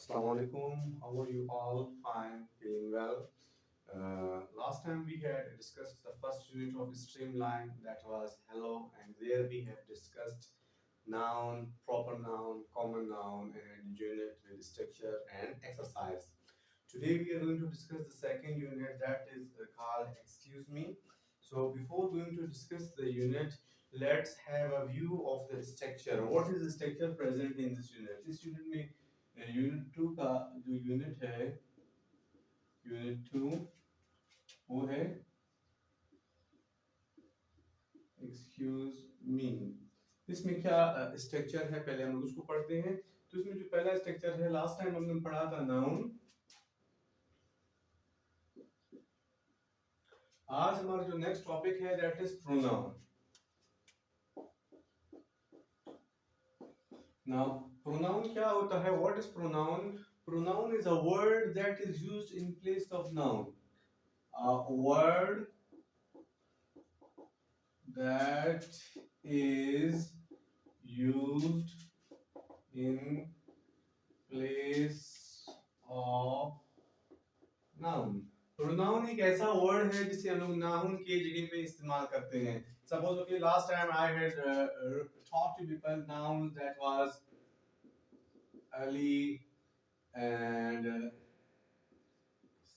Assalamu alaikum. How are you all? Fine, feeling well. Last time we had discussed the first unit of Streamline, that was hello, and there we have discussed noun, proper noun, common noun, and unit with structure and exercise. Today we are going to discuss the second unit, that is called excuse me. So before going to discuss the unit, let's have a view of the structure. What is the structure present in this unit? This unit में unit to का जो unit है, unit to वो है excuse me. इसमें क्या structure है, पहले हम लोग उसको पढ़ते हैं। तो इसमें जो पहला स्ट्रक्चर है, लास्ट टाइम हमने पढ़ा था नाउन। आज हमारा जो नेक्स्ट टॉपिक है that is pronoun. Now pronoun क्या होता है? What is pronoun? Pronoun is a word that is used in place of noun. A word that is used in place of noun। Pronoun एक ऐसा word है जिसे हम लोग नाउन के जगह पे इस्तेमाल करते हैं। Suppose okay, last time I had taught you people nouns that was Ali and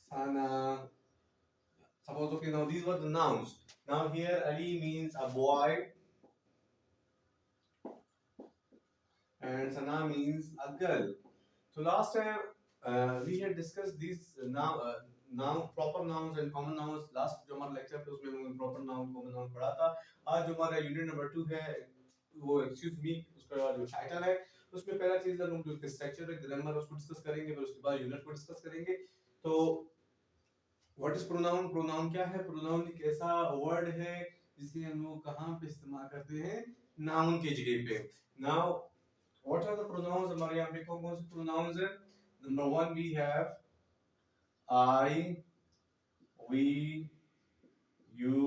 Sana। Suppose okay, now these were the nouns. Now here Ali means a boy and Sana means a girl. So last time we had discussed these noun, proper nouns and common nouns। Last जो हमारा lecture था उसमें हमने proper noun, common noun पढ़ा था। आज जो हमारा यूनिट नंबर 2 है वो एक्सक्यूज मी, उसका जो टाइटल है उसमें पहला चीज हम लोग जो स्ट्रक्चर है, ग्रामर, उसको डिस्कस करेंगे, फिर उसके बाद यूनिट को डिस्कस करेंगे। तो व्हाट इज प्रोनाउन? प्रोनाउन क्या है? प्रोनाउन एक ऐसा वर्ड है जिसे हम लोग कहाँ पे इस्तेमाल करते हैं? नाउन के जगह पे। Now what are the pronouns? हमारे यहाँ पे कौन कौन से प्रोनाउंस है? Number 1 we have I, we, you,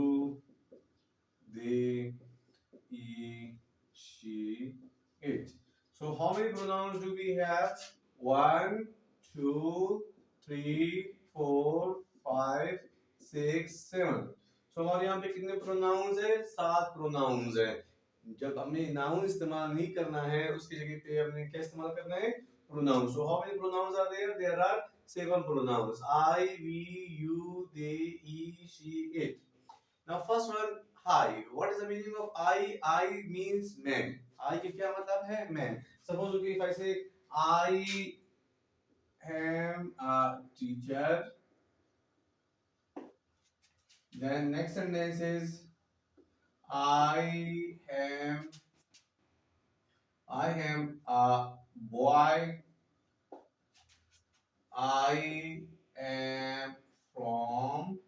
they, he, she, it। So how many pronouns do we have? 1, 2, 3, 4, 5, 6, 7। So हमारे यहाँ पे कितने प्रोनाउंस है? 7 प्रोनाउंस है। जब हमें नाउन इस्तेमाल नहीं करना है उसकी जगह पे हमने क्या इस्तेमाल करना है? Pronoun. So how many pronouns are there? There are 7 pronouns: I, we, you, they, he, she, it। Now first one, I। What is the meaning of I? I means man। I के क्या मतलब है? Man। Suppose okay, if I say I am a teacher, then next sentence is I am a boy, I am from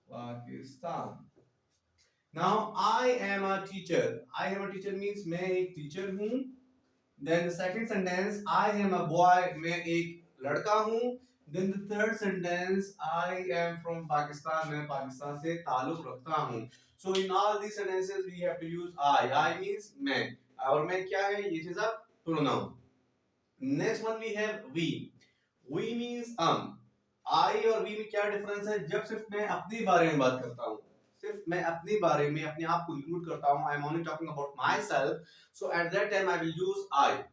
Pakistan। Now I am a teacher। I am a teacher means मैं एक teacher हूँ। Then the second sentence, I am a boy, मैं एक लड़का हूँ। Then the third sentence, I am from Pakistan, मैं पाकिस्तान से ताल्लुक रखता हूँ। So in all these sentences we have to use I। I means मैं, और मैं क्या है? It is a pronoun। Next one we have we। We means I और we में क्या डिफरेंस है? जब सिर्फ मैं अपने बारे में बात करता हूँ, सिर्फ मैं अपने बारे में अपने आप को इंक्लूड करता हूँ, I am only talking about myself, so at that time I will use I।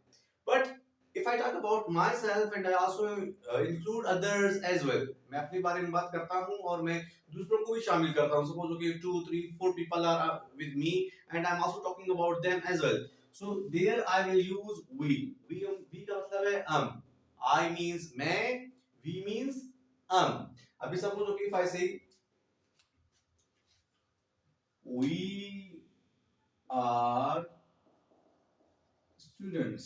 But if I talk about myself and I also include others as well, मैं अपने बारे में बात करता हूँ और मैं दूसरों को भी शामिल करता हूँ। Suppose okay, 2, 3, 4 people are with me and I'm also talking about them as well, so there I will use we। we का मतलब है I means मैं, we means अभी suppose okay, if I say we are students,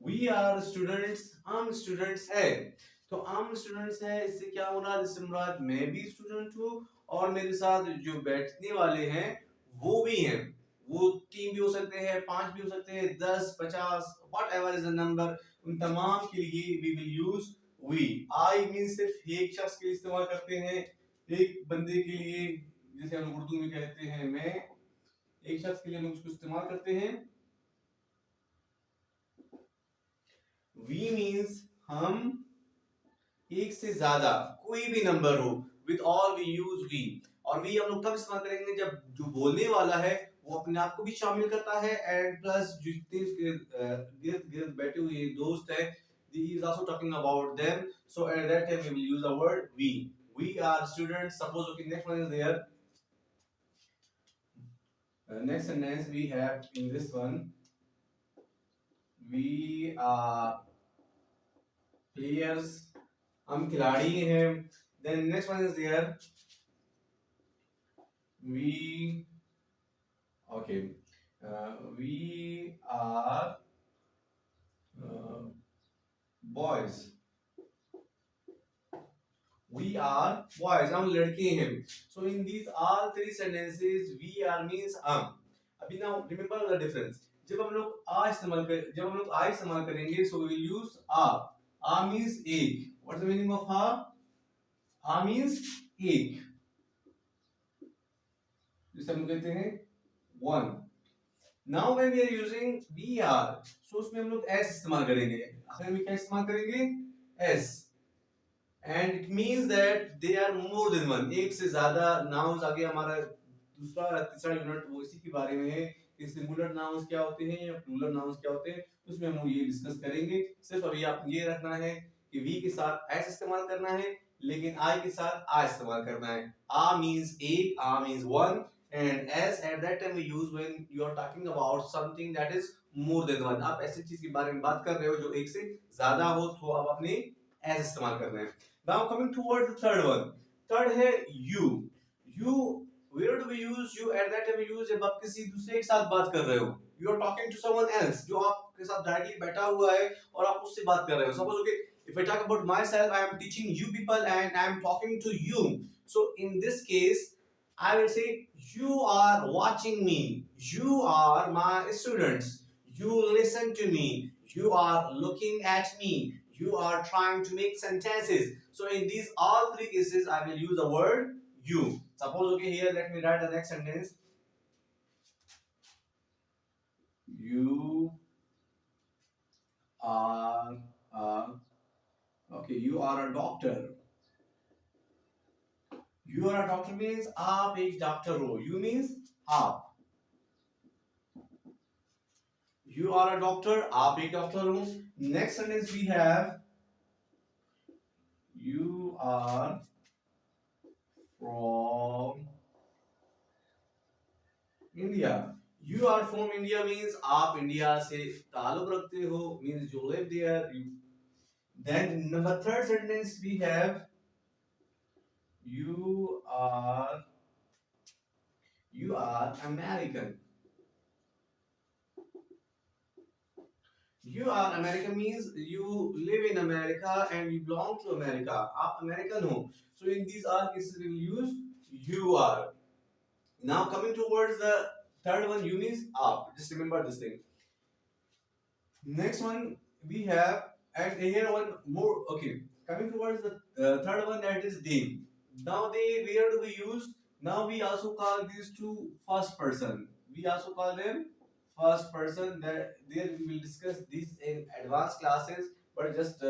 we are students, हम students है। तो हम students है, इससे क्या हो रहा है? इससे मुराद मैं भी स्टूडेंट हूँ और मेरे साथ जो बैठने वाले हैं वो भी हैं। वो 3 भी हो सकते हैं, 5 भी हो सकते हैं, 10, 50, whatever is the number, उन तमाम के लिए we will use we. I mean सिर्फ एक शख्स के लिए इस्तेमाल करते हैं, एक बंदे के लिए, जैसे हम उर्दू में कहते हैं मैं, एक शख्स के लिए हम उसको इस्तेमाल करते हैं। वी मीन्स हम, एक से ज्यादा कोई भी नंबर हो, with all we use we. और वी हम लोग तब इस्तेमाल करेंगे जब जो बोलने वाला है वो अपने आप को भी शामिल करता है, एंड प्लस जितने उसके गिर्द गिर्द बैठे हुए दोस्त है, he is also talking about them. So at that time we will use the word we. We are students. Suppose, okay, next one is there. Next sentence we have in this one. We are players. हम खिलाड़ी हैं. Then next one is there. We, okay. We are boys. We are boys. हम लड़के हैं. So in these all three sentences, we are means हम. अभी now remember the difference. जब हम लोग आ इस्तेमाल कर, जब हम लोग I इस्तेमाल करेंगे, so we will use a. A means एक. What's the meaning of a? A means एक. जिसे हम कहते हैं one. Now when we are using we are, so उसमें हम लोग s इस्तेमाल करेंगे. आखिर में क्या इस्तेमाल करेंगे? S. And it means that they are more than one. एक से ज्यादा nouns. आगे हमारा दूसरा तीसरा यूनिट वो इसी के बारे में है कि सिंगुलर nouns क्या होते हैं या प्लूरल nouns क्या होते हैं, उसमें हम ये डिस्कस करेंगे. सिर्फ अभी आप ये रखना है कि we के साथ s इस्तेमाल करना है, लेकिन I के साथ a इस्तेमाल करना है. A means एक, a means one, and s at that time we use when you are talking about something that is more than one. आप ऐसी चीज के बारे में बात कर रहे हो जो एक से ज्यादा हो, तो आप अपने s इस्तेमाल करना है. Now coming towards the third one. Third है you. You, where do we use you? At that time we use जब आप किसी दूसरे के साथ बात कर रहे हो. You are talking to someone else जो आपके साथ directly बैठा हुआ है और आप उससे बात कर रहे हो. Suppose, okay, if I talk about myself, I am teaching you people and I am talking to you. So in this case, I will say you are watching me. You are my students. You listen to me. You are looking at me. You are trying to make sentences. So in these all three cases, I will use the word you. Suppose, okay, here let me write the next sentence. You are okay. You are a doctor. You are a doctor means आप एक doctor हो. You means आप. You are a doctor. आप एक doctor हो. Next sentence we have. You are from India. You are from India means आप India से ताल्लुक रखते हो, means you live there. Then number third sentence we have you are American. You are American means you live in America and you belong to America. आप American हो. So in these all cases we will use you are. Now coming towards the third one, you means up. Just remember this thing. Next one we have, and here one more. Okay, coming towards the third one, that is they. Now they, where do we use? Now we also call these two first person. We also call them first person. That there we will discuss this in advanced classes. But just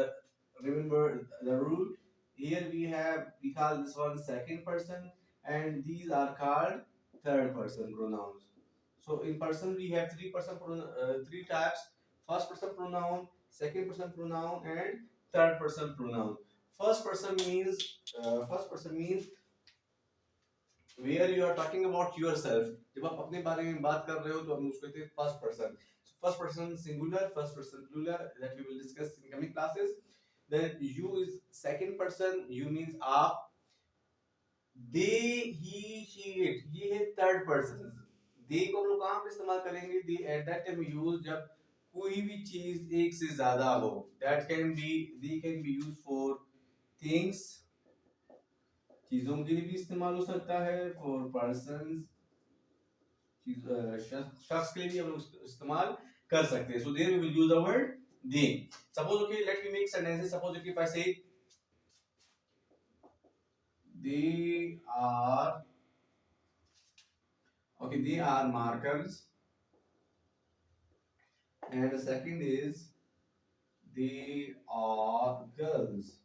remember the rule. Here we call this one second person, and these are called third person pronouns. So in person we have three types: first person pronoun, second person pronoun, and third person pronoun. First person means where you are talking about yourself. जब आप अपने बारे में बात कर रहे हो तो हम उसको कहते हैं first person. So first person singular, first person plural, that we will discuss in coming classes. Then you is second person. You means आप. They, he, she, it. ये है third person. They को हम लोग कहाँ पे इस्तेमाल करेंगे? They at that time use जब कोई भी चीज एक से ज्यादा हो. That can be, they can be used for things. चीजों के लिए भी इस्तेमाल हो सकता है. For persons, शख्स के लिए भी हम लोग इस्तेमाल कर सकते हैं. So there we will use the word they. Suppose, okay, let me make sentences. Suppose, okay, if I say they are, okay, they are markers, and the second is they are girls.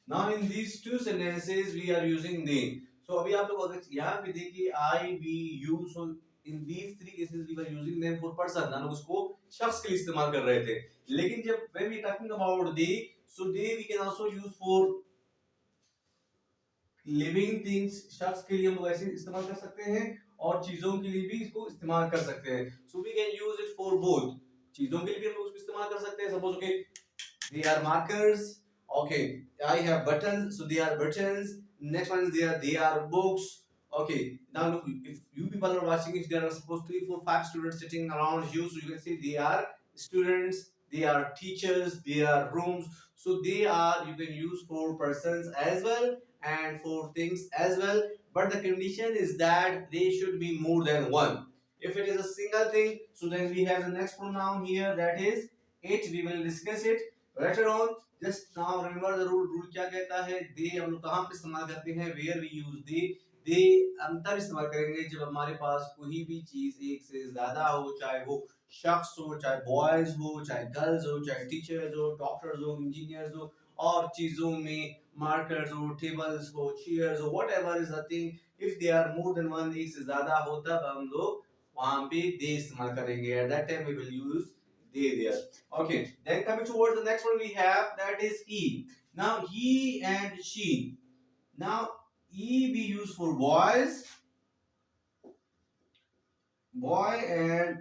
Now in these two sentences we are using they. So अभी आप लोग अगर यहाँ पे देखिए I, we, you, so in these three cases we were using them for person. हम लोग उसको शख्स के लिए इस्तेमाल कर रहे थे. लेकिन जब when we talking about they, so they we can also use for living things. शख्स के लिए हम लोग ऐसे इस्तेमाल कर सकते हैं और चीजों के लिए भी इसको इस्तेमाल कर सकते हैं. So we can use it for both. चीजों के लिए भी हम लोग उसको इस्तेमाल कर सकते हैं. Suppose okay they are markers. Okay, I have buttons, so they are buttons. Next one is they are books. Okay, now look, if you people are watching, if there are suppose 3, 4, 5 students sitting around you, so you can say they are students, they are teachers, they are rooms. So they are you can use for persons as well and for things as well. But the condition is that they should be more than one. If it is a single thing, so then we have the next pronoun here, that is it. We will discuss it later on. Just now remember the rule. Rule क्या कहता है? दे हम लोग कहाँ पे इस्तेमाल करते हैं? वेयर वी यूज दे. दे हम तब इस्तेमाल करेंगे जब हमारे पास कोई भी चीज एक से ज्यादा हो, चाहे वो शख्स हो, चाहे बॉयज हो, चाहे गर्ल्स हो, चाहे टीचर्स हो, डॉक्टर्स हो, इंजीनियर्स हो, और चीजों में मार्कर्स हो, टेबल्स हो, चेयर्स हो, whatever is the thing. If they are more than one, एक से ज्यादा हो, तब हम लोग वहां पे दे इस्तेमाल करेंगे. At that time we will use they there. Okay, then coming towards the next one we have, that is he. Now he and she. Now he we use for boys, boy, and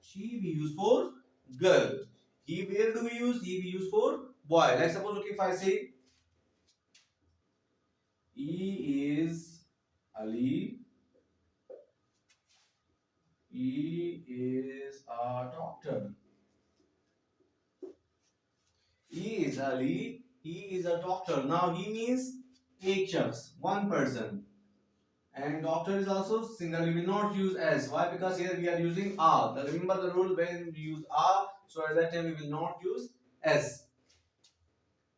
she we use for girl. He where do we use? He we use for boy. Like suppose okay, if I say he is Ali, he is a doctor. He is Ali, he is a doctor. Now he means एक शख्स, one person, and doctor is also single. We will not use as. Why? Because here we are using a. Remember the rule, when we use a, so at that time we will not use as.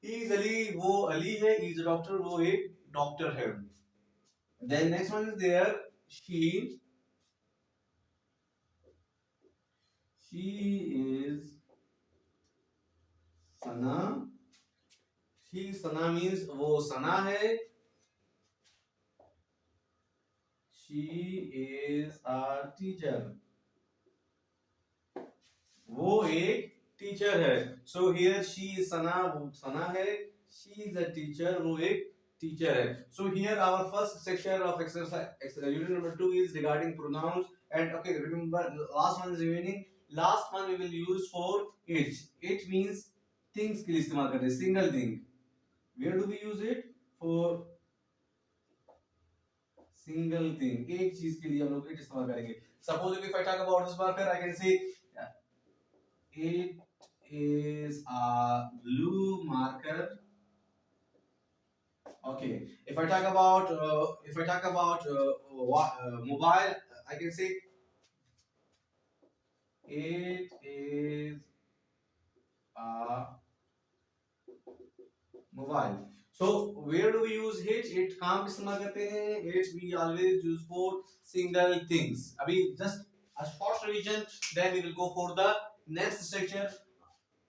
He is Ali, वो Ali है. He is a doctor, वो एक doctor है. Then next one is there, she. She is Sana. She Sana means वो सना है. She is a teacher. वो एक teacher है. So here she is सना, वो सना है. She is a teacher, वो एक टीचर है. So here our first section of exercise unit number 2 is regarding pronouns. And okay, remember last one is remaining. Last one we will use for it. It means things के लिए इस्तेमाल करते हैं. Single thing. Where do we use it? For single thing. एक चीज के लिए हम लोग इट इस्तेमाल करेंगे. Suppose if I talk about this marker, I can say it is a blue marker. Okay, if I talk about mobile, I can say it is a mobile. So where do we use it? It कहाँ पे इस्तेमाल करते हैं? It we always use for single things. अभी just a short revision, then we will go for the next structure.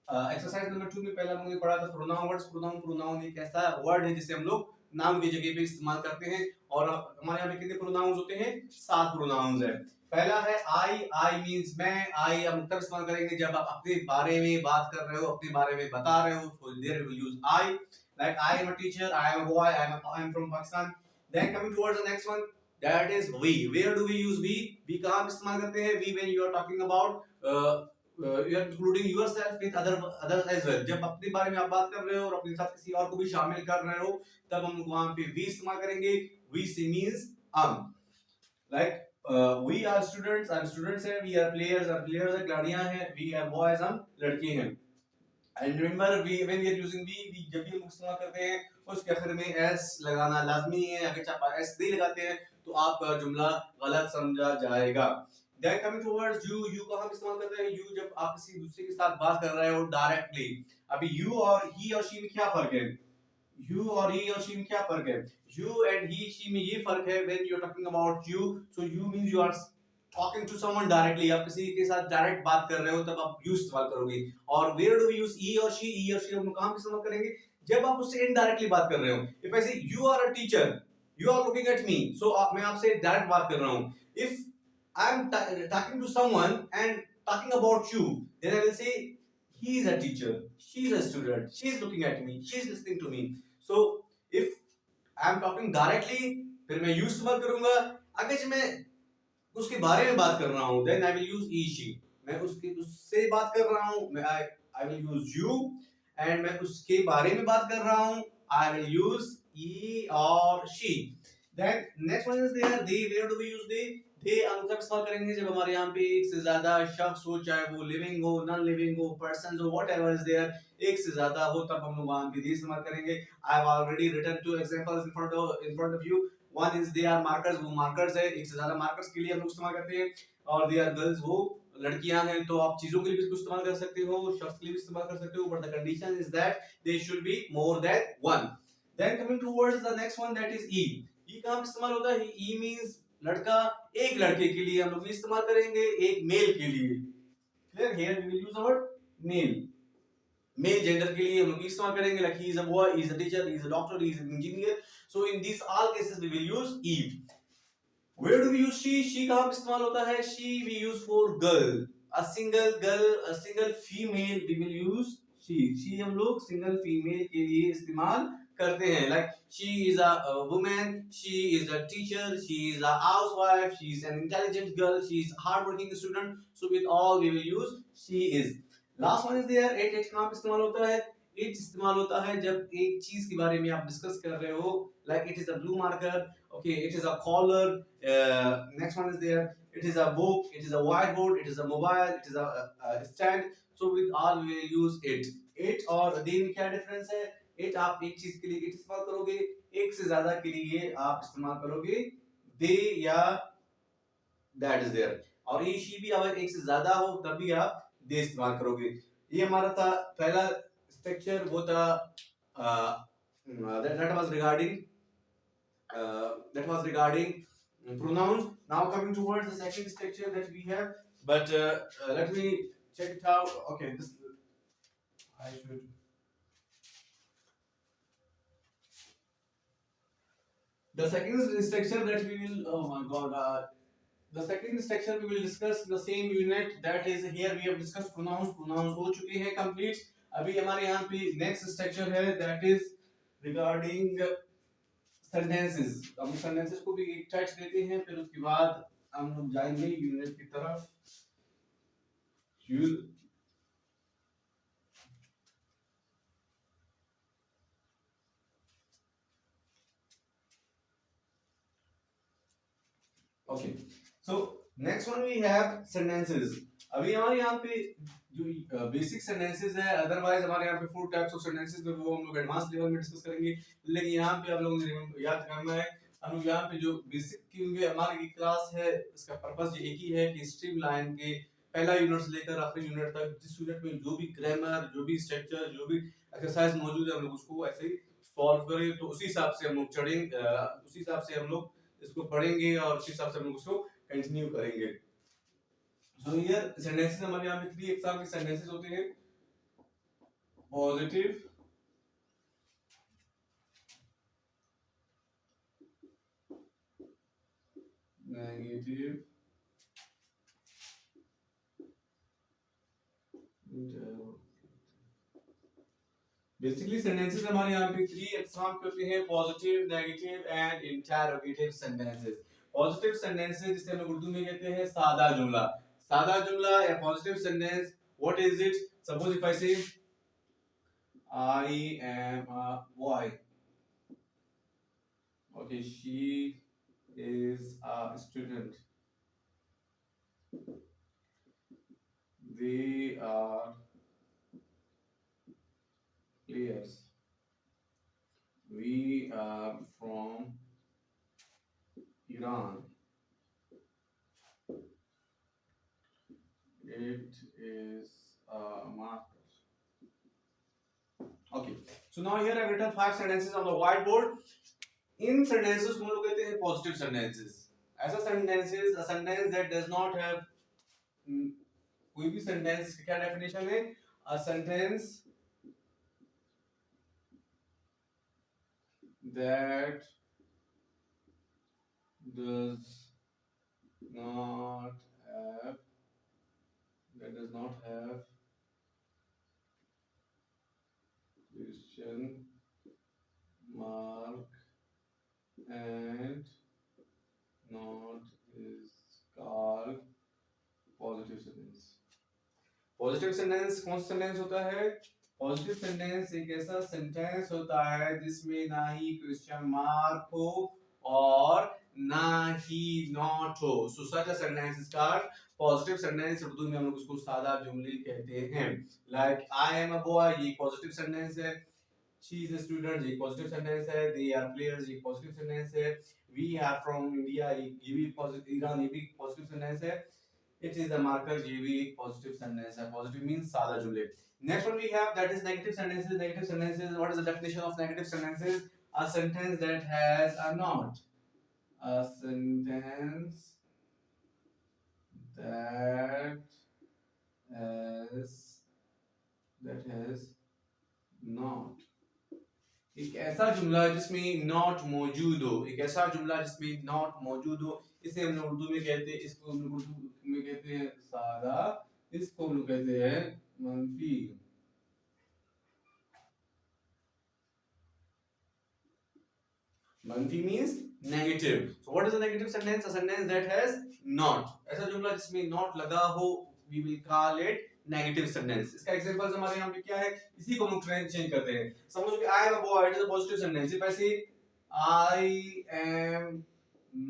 Exercise number 2 में पहला हमने पढ़ा था प्रोनाउन वर्ड्स. प्रोनाउन एक ऐसा वर्ड है जिसे हम लोग नाम की जगह पे इस्तेमाल करते हैं. और हमारे यहाँ पे कितने प्रोनाउंस होते हैं? 7 प्रोनाउंस है. पहला है आई मींस मैं. आई हम तब इस्तेमाल करेंगे जब आप अपने बारे में बात कर रहे हो, अपने बारे में बता रहे हो. So there we will use I. Like I am a teacher, I am a boy, I am from Pakistan. Then coming towards the next one, that is we. Where do we use we? We कहाँ पे इस्तेमाल करते हैं? We when you are talking about you are including yourself with others as well. जब अपने बारे में आप बात कर रहे हो और अपने साथ किसी और को भी शामिल कर रहे हो, तब हम वहाँ पे we इस्तेमाल करेंगे. We means like we are students, I'm students है. We are players, हम players है. खिलाड़ियाँ हैं. We are boys, हम लड़के हैं. And remember when we are using we जब भी हम इस्तेमाल करते हैं उसके आखिर में s लगाना लाजमी है. अगर आप s नहीं लगाते हैं तो आपका जुमला गलत समझा जाएगा. Then coming towards you कहाँ पे इस्तेमाल करते हैं? You जब आप किसी दूसरे के साथ बात कर रहे हो डायरेक्टली. अभी you और he और she में क्या फर्क है? You और he और she में क्या फर्क है? You and he she में ये फर्क है. When you are talking about you, so you means you are talking to someone directly, आप किसी के साथ डायरेक्ट बात कर रहे हो तब आप यू इस्तेमाल करोगे। और वेयर डू वी यूज ई और शी? ई और शी हम कहां पे इस्तेमाल करेंगे? जब आप उससे इनडायरेक्टली बात कर रहे हो। If I say you are a teacher, you are looking at me, so मैं आपसे डायरेक्ट बात कर रहा हूं। If I am talking to someone and talking about you, then I will say he is a teacher, she is a student, she is looking at me, she is listening to me. So if I am talking directly, फिर मैं use इस्तेमाल करूंगा। अगर जब मैं उसके बारे में बात कर रहा हूं, then I will use he she। मैं उससे बात कर रहा हूं, मैं I will use you। and मैं उसके बारे में बात कर रहा हूं, I will use he or she। then next one is there they। where do we use they? they हम तब इस्तेमाल करेंगे जब हमारे यहाँ पे एक से ज्यादा शख्स हो, चाहे वो लिविंग हो, नॉन लिविंग हो, पर्सन हो, व्हाटएवर इज देयर, एक से ज्यादा हो, तब हम लोग वहां पे they इस्तेमाल करेंगे। I have already written two examples in front of you। one is they are markers, वो markers है, एक से ज्यादा markers के लिए हम लोग इस्तेमाल करते हैं। और they are girls, वो लड़कियां हैं, तो आप चीजों के लिए भी इसको इस्तेमाल कर सकते हो, शख्स के लिए भी इस्तेमाल कर सकते हो, but the condition is that they should be more than one। then coming towards the next one, that is e। e कहाँ पे इस्तेमाल होता है? e means लड़का, एक लड़के के लिए हम लोग इस्तेमाल करेंगे, एक मेल के लिए। clear? here we will use the word male। Male gender के लिए हम लोग इस्तेमाल करेंगे, like he is a boy, he is a teacher, he is a doctor, he is an engineer। so in these all cases we will use e। where do we use she? she कहाँ पे इस्तेमाल होता है? she we use for girl। a single girl, a single female, we will use she। she हम लोग single female के लिए इस्तेमाल करते हैं, like she is a woman, she is a teacher, she is a housewife, she is an intelligent girl, she is a hardworking student। so with all we will use she is। Last one is there it. It कहां पे इस्तेमाल होता है? It इस्तेमाल होता है जब एक चीज के बारे में आप डिस्कस कर रहे हो, like it is a blue marker, okay, it is a collar. Next one is there it is a book, it is a white board, it is a mobile, it is a stand. So with all we will use it. It और they में क्या difference है? It आप एक चीज के लिए it इस्तेमाल करोगे, एक से ज्यादा के लिए आप इस्तेमाल करोगे दे या दैट इज देयर। और ये शी भी अगर एक से ज्यादा हो तब भी आप दे इस्तेमाल करोगे। ये हमारा था पहला स्ट्रक्चर, वो था that was regarding pronouns। now coming towards the second structure that we have, but let me check it out। okay, this I should the second structure that we will, oh my god, the second structure we will discuss the same unit, that is here we have discussed pronouns। pronouns हो चुके हैं complete। अभी हमारे यहाँ पे next structure है, that is regarding sentences। हम sentences को भी एक टच देते हैं, फिर उसके बाद हम लोग जाएंगे यूनिट की तरफ। okay, so next one we have sentences। अभी हमारे यहाँ पे जो बेसिक सेंटेंसेस है, अदरवाइज हमारे यहाँ पे 4 टाइप्स ऑफ सेंटेंसेस है, वो हम लोग एडवांस लेवल में डिस्कस करेंगे। लेकिन यहाँ पे आप लोगों ने याद करना है, हम लोग यहाँ पे जो बेसिक क्योंकि हमारी क्लास है, इसका पर्पस एक ही है कि स्ट्रीमलाइन के पहला यूनिट से लेकर आखिरी यूनिट तक, जिस यूनिट में जो भी ग्रामर, जो भी स्ट्रक्चर, जो भी एक्सरसाइज मौजूद है, हम लोग उसको ऐसे ही सॉल्व करें, तो उसी हिसाब से हम लोग चढ़ेंगे, उसी हिसाब से हम लोग इसको पढ़ेंगे और उसी हिसाब से हम लोग उसको कंटिन्यू करेंगे। सो हियर सेंटेंसेस हमारे यहाँ पे 3 एग्जाम के सेंटेंसेस होते हैं, पॉजिटिव, नेगेटिव, बेसिकली सेंटेंसेस हमारे यहाँ पे 3 एग्जाम के होते हैं, positive, negative and interrogative sentences. Positive sentences जिसे हम लोग उर्दू में कहते हैं सादा जुमला। सादा जुमला या positive sentence, what is it? Suppose if I से I am a boy, okay, she is a student, they are players, we are from Iran, it is a marker। okay, so now here I've written 5 sentences on the whiteboard। In sentences को हम लोग कहते हैं positive sentences। ऐसा sentences, a sentence that does not have, कोई भी sentence क्या definition है? A sentence that does not have, that does not have question mark and not is called positive sentence. Positive sentence कौन सा sentence होता है? Positive sentence एक ऐसा सेंटेंस होता है जिसमें ना ही क्वेश्चन मार्क हो और ना ही नॉट हो। So such a sentence is called positive sentence. Urdu में हम लोग उसको सादा जुमले कहते हैं। Like I am a boy, ये पॉजिटिव सेंटेंस है। शी इज अ स्टूडेंट, ये पॉजिटिव सेंटेंस है। दे आर प्लेयर्स, ये पॉजिटिव सेंटेंस है। वी आर फ्रॉम इंडिया, ये भी पॉजिटिव, ईरान, ये भी पॉजिटिव सेंटेंस है। It is a marker, ये भी एक positive sentence है। Positive means सादा जुमले। Next one we have, that is negative sentences. Negative sentences, what is the definition of negative sentences? A sentence that has a not. A sentence that has not. एक ऐसा जुमला जिसमें not मौजूद हो, एक ऐसा जुमला जिसमें नॉट मौजूद हो, इसे हम लोग उर्दू में कहते हैं, इसको हम लोग उर्दू में कहते हैं सादा, इसको हम लोग कहते हैं मंफी। मंफी means negative. So what is a negative sentence? A sentence that has not. ऐसा जुमला जिसमें not लगा हो, we will call it negative sentence. इसका एग्जांपल्स हमारे यहाँ पे क्या है? इसी को हम ट्रेंड चेंज करते हैं। समझो कि I am a boy, it is a positive sentence. If I say I am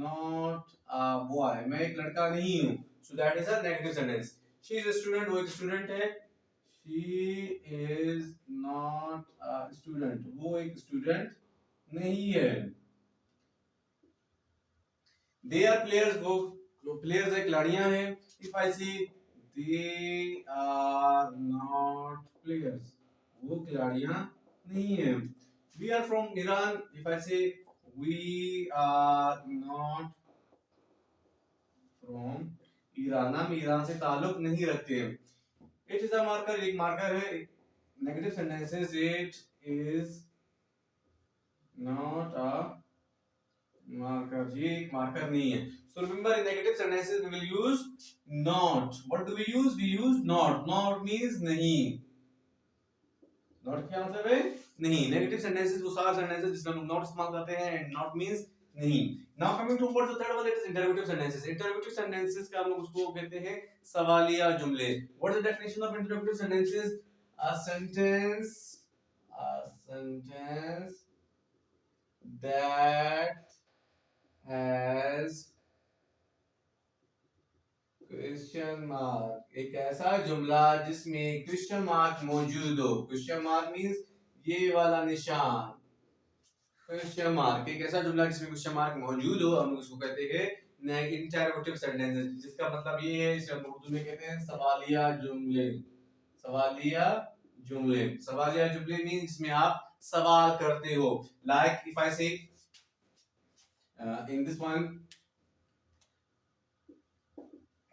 not a boy, मैं एक लड़का नहीं हूँ, so that is a negative sentence. She is a student, वो एक स्टूडेंट है। She is not a student, वो एक स्टूडेंट नहीं है। They are players, वो प्लेयर्स है, खिलाड़ियां हैं। If I say they are not players, वो खिलाड़ियां नहीं है। We are from Iran. If I say we are not from Iran, हम ईरान से ताल्लुक नहीं रखते हैं। It is a marker, एक मार्कर है। Negative sentences, it is not a marker, ये एक मार्कर नहीं है। So remember, in negative sentences we will use not. What do we use? We use not. Not means नहीं। not क्या मतलब है? नहीं। Negative sentences वो सारे sentences जिसमें हम not इस्तेमाल करते हैं, and not means नहीं। Now coming towards the third one, that is interrogative sentences. Interrogative sentences का हम लोग उसको कहते हैं सवालिया जुमले। What is the definition of interrogative sentences? A sentence that has question mark, एक ऐसा जुमला जिसमें क्वेश्चन मार्क मौजूद हो। क्वेश्चन मार्क मींस ये वाला निशान, क्वेश्चन मार्क, एक ऐसा जुमला जिसमें क्वेश्चन मार्क मौजूद हो, हम उसको कहते हैं इंटरोगेटिव सेंटेंसेस, जिसका मतलब ये है, इसे हम उर्दू में कहते हैं सवालिया जुमले। सवालिया जुमले, सवालिया जुमले मींस जिसमें आप सवाल करते हो। Like if I say in this one,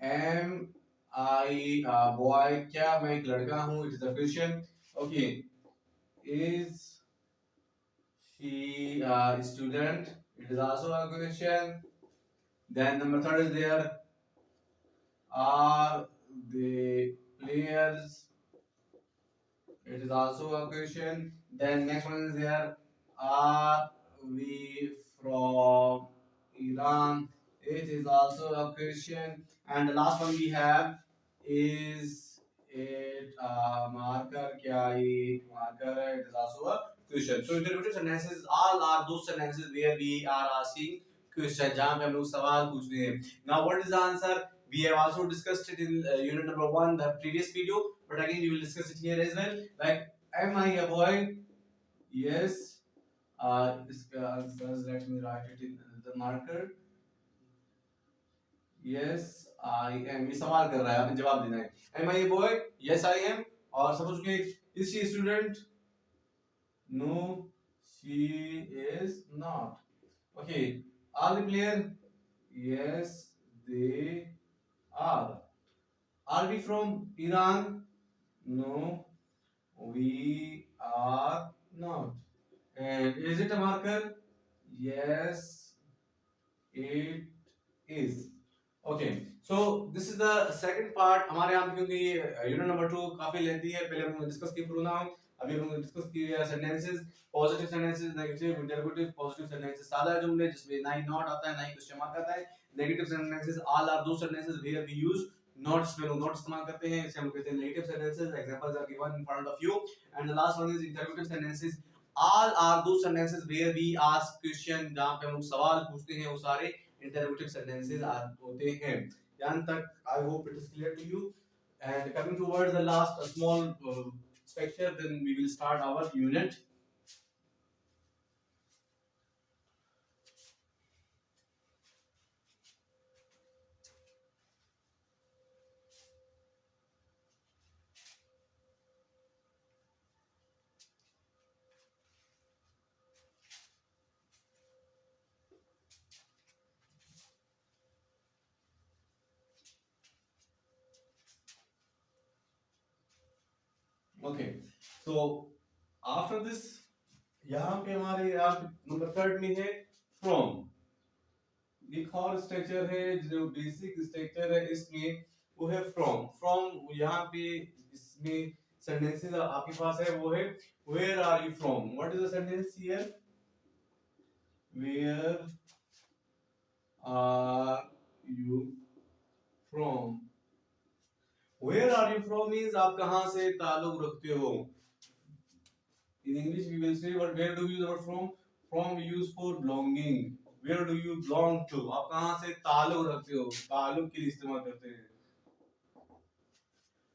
am I boy, क्या मैं एक लड़का हूँ? It is a question. Okay, is she a student? It is also a question. Then number third is there, are they players? It is also a question. Then next one is there, are we from Iran? It is also a question. And the last one we have, is it a marker? क्या ये एक marker है? It is also a question. So interrogative sentences all are those sentences where we are asking question, जहाँ पे हम लोग सवाल पूछ रहे हैं। Now what is the answer? We have also discussed it in unit number 1, the previous video, but again we will discuss it here as well. Like, am I a boy? Yes. इसका answer, let me write it in the marker. Yes, I am. ये सवाल कर रहा है, आपने जवाब देना है। Am I a boy? Yes, I am. और समझ के, is she a student? No, she is not. Okay, are the player? Yes, they are. Are we from Iran? No, we are not. And is it a marker? Yes, it is. Okay, so this is the second part हमारे यहाँ पे, क्योंकि unit number 2 काफी lengthy है, पहले हम discuss की pronoun, अभी हम डिस्कस किए sentences, positive sentences, negative, interrogative, positive sentences सादा जुमले जिसमें ना ही नॉट आता है ना ही क्वेश्चन मार्क आता है, negative sentences all are those sentences where we use not, इसमें लोग नॉट इस्तेमाल करते हैं, इसे हम कहते हैं negative sentences, examples are given in front of you, and the last one is interrogative sentences, all are those sentences where we ask question, जहां पे हम लोग सवाल पूछते हैं, वो सारे इंटरोगेटिव सेंटेंसेस होते हैं। यहाँ तक I hope it is clear to you. And coming towards the last small structure, then we will start our unit. Okay, so after this, यहाँ पे हमारे आप नंबर थर्ड में है from. एक और स्ट्रक्चर है जो बेसिक स्ट्रक्चर है इसमें, वो है from यहाँ पे इसमें सेंटेंसेस आपके पास है, वो है where are you from. What is the sentence here? Where are you from? Where are you from means आप कहाँ से ताल्लुक रखते हो. In English we will say, but where do we use the word from? From we use for belonging. Where do you belong to? आप कहाँ से ताल्लुक रखते हो, ताल्लुक के लिए इस्तेमाल करते हैं.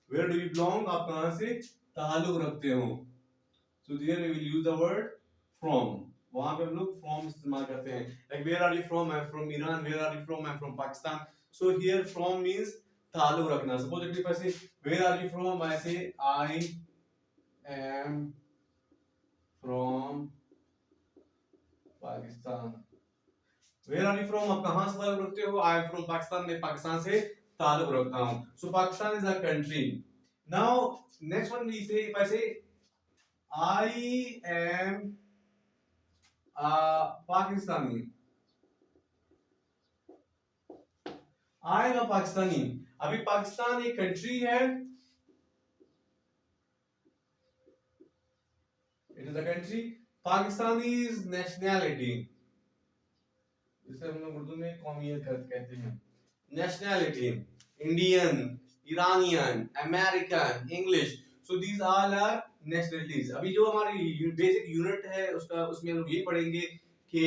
Where do you belong? आप कहाँ से ताल्लुक रखते हो. So there we will use the word from. वहाँ पे हम लोग from इस्तेमाल करते हैं. Like where are you from? I'm from Iran. Where are you from? I'm from Pakistan. So here from means ताल्लुक रखना. Suppose if I say where are you from, I say I am from Pakistan. Where are you from? आप कहाँ से ताल्लुक रखते हो? I am from Pakistan. मैं पाकिस्तान से ताल्लुक रखता हूँ. So Pakistan is a country. Now next one we say, if I say I am Pakistani. I am a Pakistani. अभी पाकिस्तान एक कंट्री है. It is a country. Pakistani is nationality. जिसे हम लोग उर्दू में कौमियत कहते हैं. Nationality. Indian, Iranian, American, English. So these all are nationalities. अभी जो हमारी बेसिक यूनिट है उसका, उसमें हम लोग ये पढ़ेंगे कि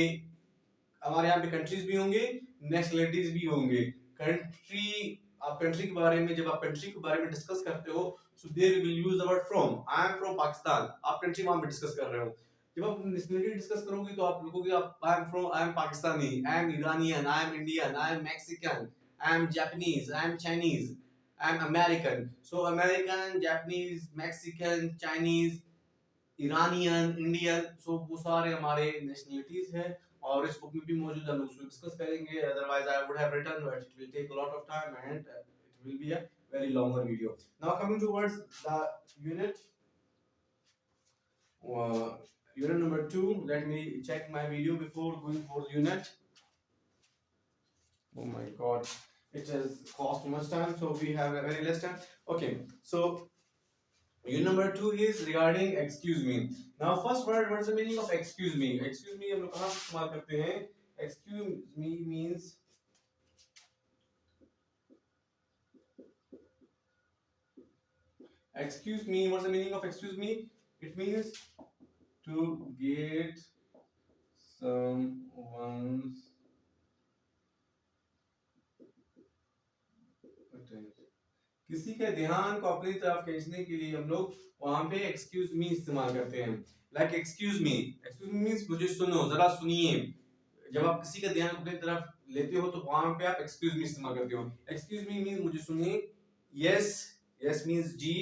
हमारे यहाँ पे कंट्रीज भी होंगे, नेशनलिटीज भी होंगे. कंट्री, आप कंट्री के बारे में, जब आप कंट्री के बारे में डिस्कस करते हो, so there we will use the word from. I am from Pakistan. आप कंट्री वहां पे डिस्कस कर रहे हो. जब आप नेशनलिटी डिस्कस करोगे तो आप लिखोगे आप I am Pakistani, I am Iranian, I am Indian, I am Mexican, I am Japanese, I am Chinese, I am American. So American, Japanese, Mexican, Chinese, Iranian, Indian, सो वो सारे हमारे नेशनलिटीज हैं और इस बुक में भी मौजूद है. हम उसको डिस्कस करेंगे. Otherwise I would have written, but it will take a lot of time and it will be a very longer video. Now coming towards the unit, unit number 2. Let me check my video before going for the unit. Oh my god, it has cost too much time, so we have a very less time. Okay, so unit number 2 is regarding excuse me. Now first word, what is the meaning of excuse me? Excuse me हम लोग कहाँ इस्तेमाल करते हैं? Excuse me means excuse me. What's the meaning of excuse me? It means to get someone's attention. किसी के ध्यान को अपनी तरफ खींचने के लिए हम लोग वहां पे excuse me इस्तेमाल करते हैं. Like excuse me means मुझे सुनो, जरा सुनिए. जब आप किसी का ध्यान अपनी तरफ लेते हो तो वहां पे आप excuse me इस्तेमाल करते हो. Excuse me means मुझे सुनिए. Yes means ji.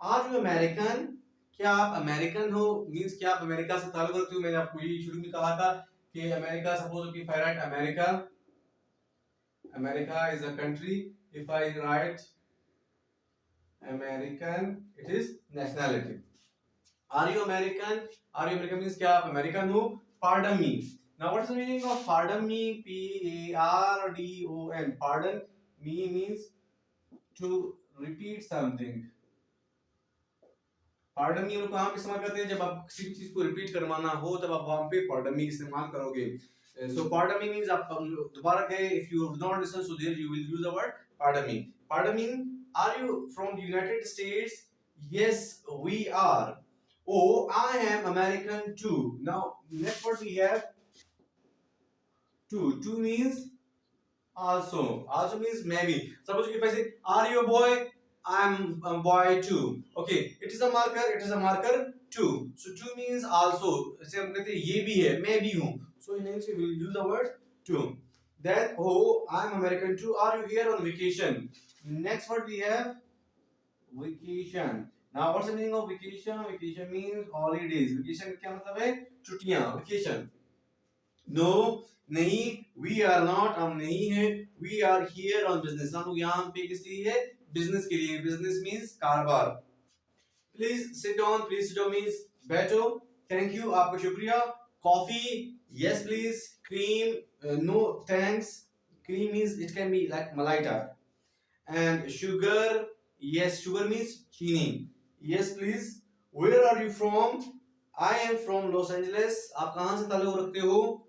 Are you American? क्या आप अमेरिकन हो? मींस क्या आप अमेरिका से ताल्लुक रखते हो? मैंने आपको ये शुरू में कहा था कि अमेरिका, सपोज कि फाइराइट America, America is a country. If I write American, it is nationality. Are you American? Are you American means क्या आप American हो? Pardon me. Now what is the meaning of pardon me? Pardon. Pardon me means to repeat something. Pardon me हम लोग कहाँ पे इस्तेमाल करते हैं? जब आप किसी भी चीज को रिपीट करवाना हो तब आप वहाँ पे pardon me इस्तेमाल करोगे. So pardon me means आप दोबारा गए. If you do not listen, so there you will use the word pardon me. Pardon me. Are you from the United States? Yes, we are. Oh, I am American too. Now, next word we have too. Too means also. Also means maybe. Suppose if I say, are you a boy? I'm a boy too. Okay, it is a marker. It is a marker too. So too means also. जैसे हम कहते हैं ये भी है, मैं भी हूँ. So in English we will use the word too. Then oh, I'm American too. Are you here on vacation? Next word we have vacation. Now what's the meaning of vacation? Vacation means holidays. Vacation क्या मतलब है? छुट्टियाँ. Vacation. No, नहीं. We are not. हम नहीं हैं. We are here on business. हम लोग यहाँ पे किस लिए है? Business के लिए. Business means कारोबार. Please sit down. Please sit down means बैठो. Thank you. आपका शुक्रिया. Coffee. Yes please. Cream. No thanks. Cream means it can be like malai type. And sugar. Yes, sugar means chini. Yes please. Where are you from? I am from Los Angeles. आप कहाँ से ताल्लुक रखते हो?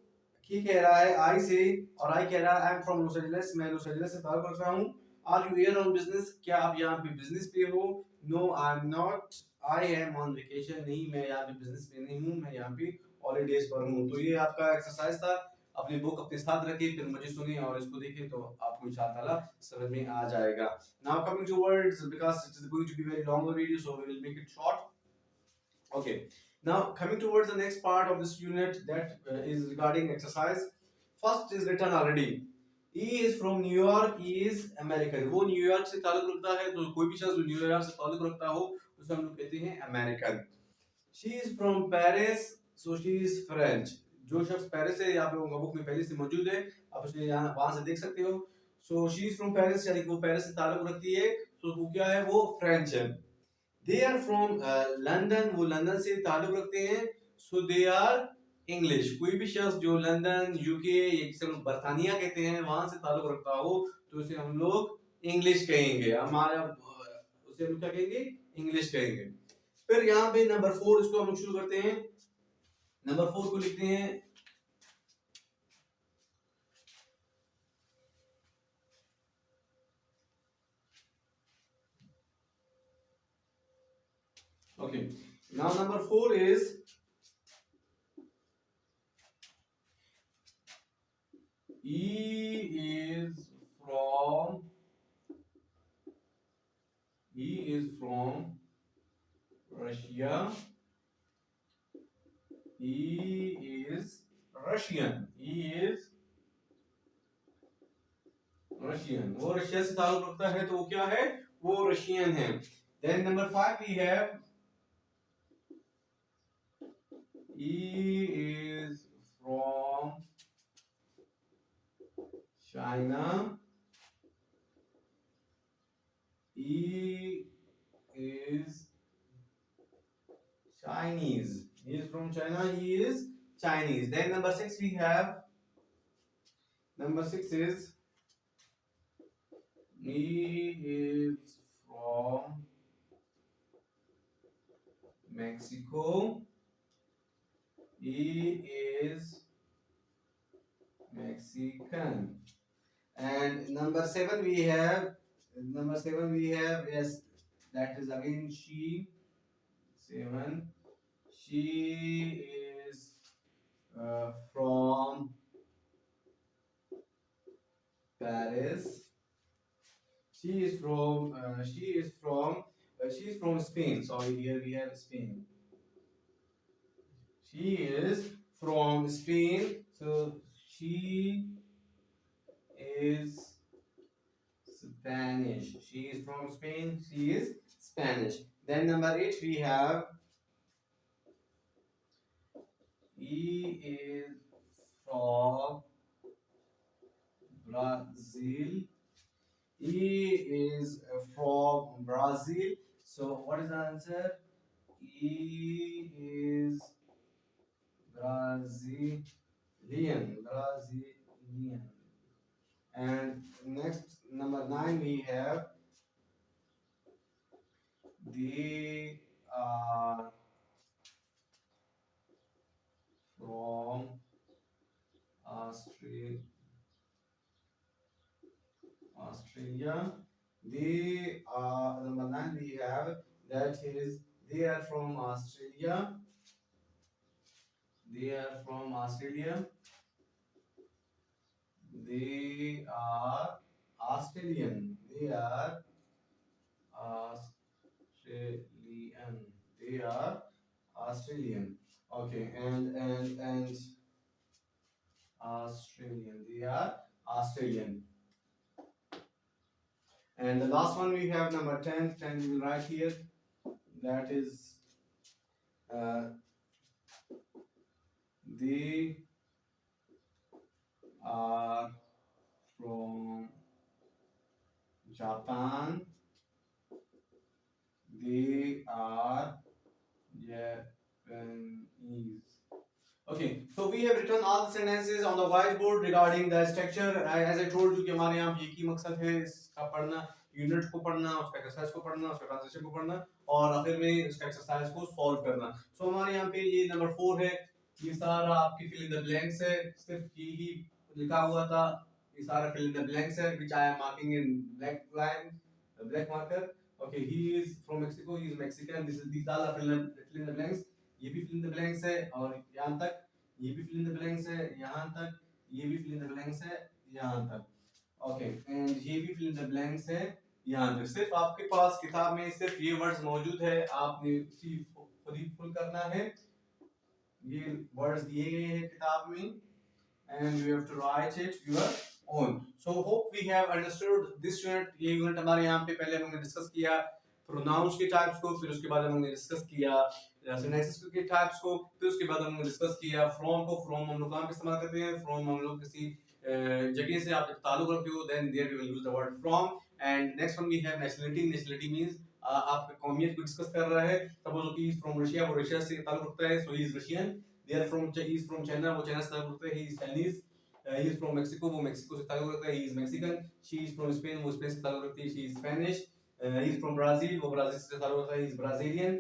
ये कह रहा है आई से और आई कह रहा है I am from Los Angeles. मैं लॉस एंजलिस से ताल्लुक रख रहा हूँ. Are you here on business? क्या आप यहाँ पे बिजनेस पे हो? No I am not. I am on vacation. नहीं, मैं यहाँ पे बिजनेस पे नहीं हूँ, मैं यहाँ पे हॉलीडेज पर हूँ. तो ये आपका एक्सरसाइज था. अपनी बुक अपने साथ रखिए, फिर मुझे सुनिए और इसको देखिए तो आपको इंशाअल्लाह समझ में आ जाएगा. Now coming towards, because it is going to be very long video, so we will make it short. Okay. Now coming towards the next part of this unit that is regarding exercise. First is written already. He is from New York. He is American. वो New York से ताल्लुक रखता है, तो कोई भी शख्स जो न्यूयॉर्क से ताल्लुक रखता हो उसे हम लोग कहते हैं American. She is from Paris. So she is French. जो शख्स पेरिस से यहाँ पे उनका बुक में पहले से मौजूद है, आप उसे यहाँ वहां से देख सकते हो. So she is from Paris, यानी कि वो पेरिस से ताल्लुक रखती है. तो वो क्या है? वो फ्रेंच है. They are from London. वो लंदन से ताल्लुक रखते हैं. So they are English. कोई भी शख्स जो लंदन, यूके या जिसे हम बर्तानिया कहते हैं वहां से ताल्लुक रखता हो तो उसे हम लोग इंग्लिश कहेंगे. हमारा उसे हम क्या कहेंगे? इंग्लिश कहेंगे. फिर यहाँ पे नंबर 4 इसको हम शुरू करते हैं. नंबर 4 को लिखते हैं okay. Now number 4 is he is from Russia. He is Russian. He is Russian. वो रशिया से ताल्लुक रखता है तो वो क्या है? वो रशियन है. Then number 5 we have he is from China. He is Chinese. He is from China. He is Chinese. Then number 6 we have. Number 6 is he is from Mexico. He is Mexican. And number 7 we have. Yes, that is again she. 7. She is from Paris. She is from Spain. Sorry, here we have Spain. She is from Spain. So she is Spanish. She is from Spain. She is Spanish. Then number 8 we have he is from Brazil. E is from Brazil. So what is the answer? E is Brazilian. Brazilian. And next, number 9, we have they are from Australia. Australia. They are number 9. We have that is they are from Australia. They are from Australia. They are Australian. They are Australian. They are Australian. Okay, and Australian. They are Australian. And the last one we have number 10. 10 we will write here. That is they are from Japan. They are Japanese. Okay, so we have written all the sentences on the whiteboard regarding the structure. As I told you कि हमारे यहाँ एक ही मकसद है इसका पढ़ना, unit को पढ़ना, उसका एक्सरसाइज को पढ़ना, उसका ट्रांसलेशन को पढ़ना और आखिर में उसका एक्सरसाइज को सॉल्व करना. सो हमारे यहाँ पे ये नंबर 4 है. ये सारा आपकी फिल इन द ब्लैंक्स है. सिर्फ ये ही लिखा हुआ था. ये सारा फिल इन द ब्लैंक्स है which I am marking in black line, black marker. Okay, he is from Mexico. He is Mexican. These all are fill in the blanks. ये भी fill in the blanks है और यहाँ तक ये भी fill in the blanks है, यहाँ तक ये भी fill in the blanks है, यहाँ तक. ओके, एंड ये भी fill in the blanks है यहाँ तक. सिर्फ आपके पास किताब में सिर्फ ये वर्ड्स मौजूद है, आपने इसी खुद ही फुल करना है. ये वर्ड्स दिए गए हैं किताब में and you have to write it your own. So hope we have understood this unit. ये यूनिट हमारे यहाँ पे पहले हमने डिस्कस किया प्रोनाउंस के टाइप्स को, फिर उसके बाद हमने डिस्कस किया सेंटेंसेस के टाइप्स को, फिर उसके बाद हमने डिस्कस किया फ्रॉम को. फ्रॉम हम लोग कहाँ पे इस्तेमाल करते हैं? फ्रॉम हम लोग किसी जगह से आप ताल्लुक रखते हो, then there we will use the word from. And next one we have nationality. Nationality means आप कौमियत को डिस्कस कर रहा है. सपोज कि इज फ्रॉम रशिया, वो रशिया से ताल्लुक रखता है, so he is Russian. They are from he is from China, वो चाइना से ताल्लुक रखता है, he is Chinese. He is from Mexico, वो मेक्सिको से ताल्लुक रखता है, he is Mexican. She is from Spain, वो स्पेन से ताल्लुक रखती है, she is Spanish. He is from Brazil, वो ब्राजील से ताल्लुक रखता है, he is Brazilian.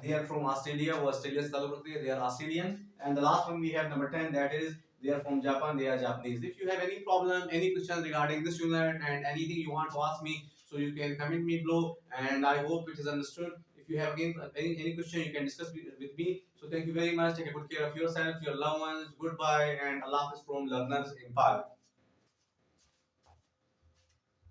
They are from Australia, वो ऑस्ट्रेलिया से ताल्लुक रखती है, they are Australian. And the last one we have number 10, that is they are from Japan, they are Japanese. If you have any problem, any questions regarding this unit and anything you want to ask me, so you can comment me below, and I hope it is understood. If you have any question, you can discuss with me. So thank you very much. Take good care of yourself, your loved ones. Goodbye, and Allah Hafiz from Learners Empire.